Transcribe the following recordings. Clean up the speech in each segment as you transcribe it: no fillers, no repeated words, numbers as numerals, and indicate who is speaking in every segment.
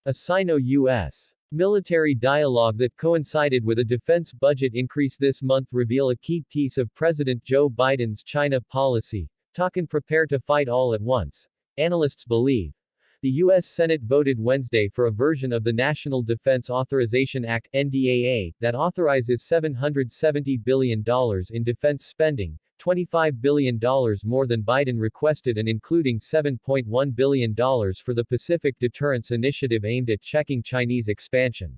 Speaker 1: A Sino-US military dialogue that coincided with a defense budget increase this month reveal a key piece of President Joe Biden's China policy. Talk and prepare to fight all at once. Analysts believe. The U.S. Senate voted Wednesday for a version of the National Defense Authorization Act, NDAA, that authorizes $770 billion in defense spending, $25 billion more than Biden requested, and including $7.1 billion for the Pacific Deterrence Initiative aimed at checking Chinese expansion.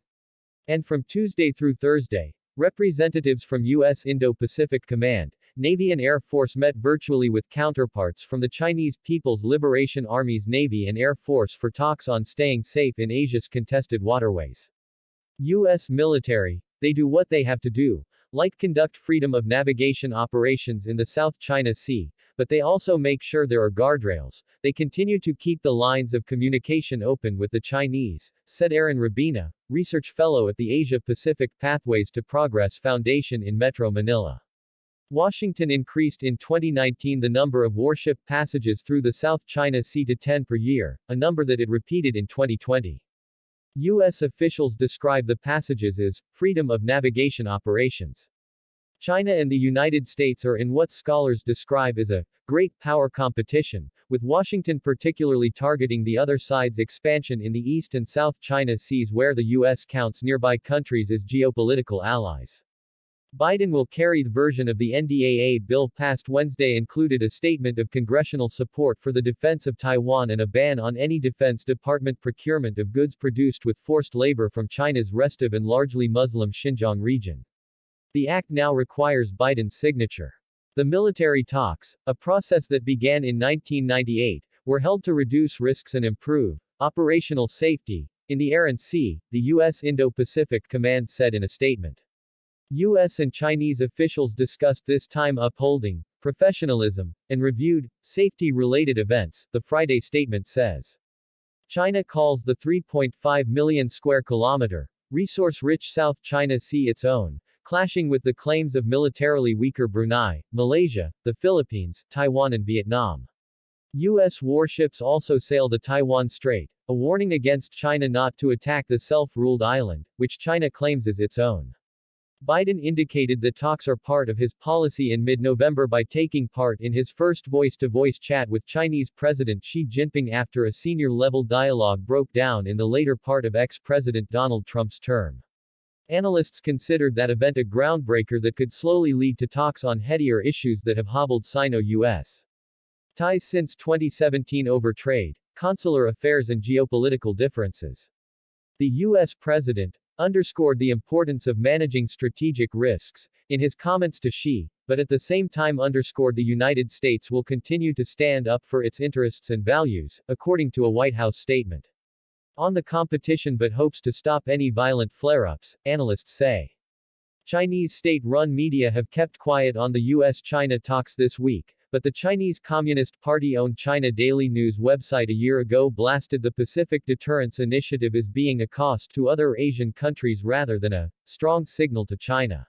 Speaker 1: And from Tuesday through Thursday, representatives from U.S. Indo-Pacific Command, Navy and Air Force met virtually with counterparts from the Chinese People's Liberation Army's Navy and Air Force for talks on staying safe in Asia's contested waterways. U.S. military, they do what they have to do, like conduct freedom of navigation operations in the South China Sea, but they also make sure there are guardrails. They continue to keep the lines of communication open with the Chinese, said Aaron Rabina, research fellow at the Asia-Pacific Pathways to Progress Foundation in Metro Manila. Washington increased in 2019 the number of warship passages through the South China Sea to 10 per year, a number that it repeated in 2020. U.S. officials describe the passages as freedom of navigation operations. China and the United States are in what scholars describe as a great power competition, with Washington particularly targeting the other side's expansion in the East and South China Seas, where the U.S. counts nearby countries as geopolitical allies. Biden will carry the version of the NDAA bill passed Wednesday included a statement of congressional support for the defense of Taiwan and a ban on any Defense Department procurement of goods produced with forced labor from China's restive and largely Muslim Xinjiang region. The act now requires Biden's signature. The military talks, a process that began in 1998, were held to reduce risks and improve operational safety in the air and sea, the U.S. Indo-Pacific Command said in a statement. U.S. and Chinese officials discussed this time upholding professionalism and reviewed safety-related events, the Friday statement says. China calls the 3.5 million square kilometer resource-rich South China Sea its own, clashing with the claims of militarily weaker Brunei, Malaysia, the Philippines, Taiwan and Vietnam. U.S. warships also sail the Taiwan Strait, a warning against China not to attack the self-ruled island, which China claims as its own. Biden indicated that talks are part of his policy in mid-November by taking part in his first voice-to-voice chat with Chinese President Xi Jinping after a senior-level dialogue broke down in the later part of ex-President Donald Trump's term. Analysts considered that event a groundbreaker that could slowly lead to talks on headier issues that have hobbled Sino-US ties since 2017 over trade, consular affairs and geopolitical differences. The U.S. President underscored the importance of managing strategic risks in his comments to Xi, but at the same time underscored the United States will continue to stand up for its interests and values, according to a White House statement. On the competition but hopes to stop any violent flare-ups, analysts say. Chinese state-run media have kept quiet on the U.S.-China talks this week, but the Chinese Communist Party-owned China Daily News website a year ago blasted the Pacific Deterrence Initiative as being a cost to other Asian countries rather than a strong signal to China.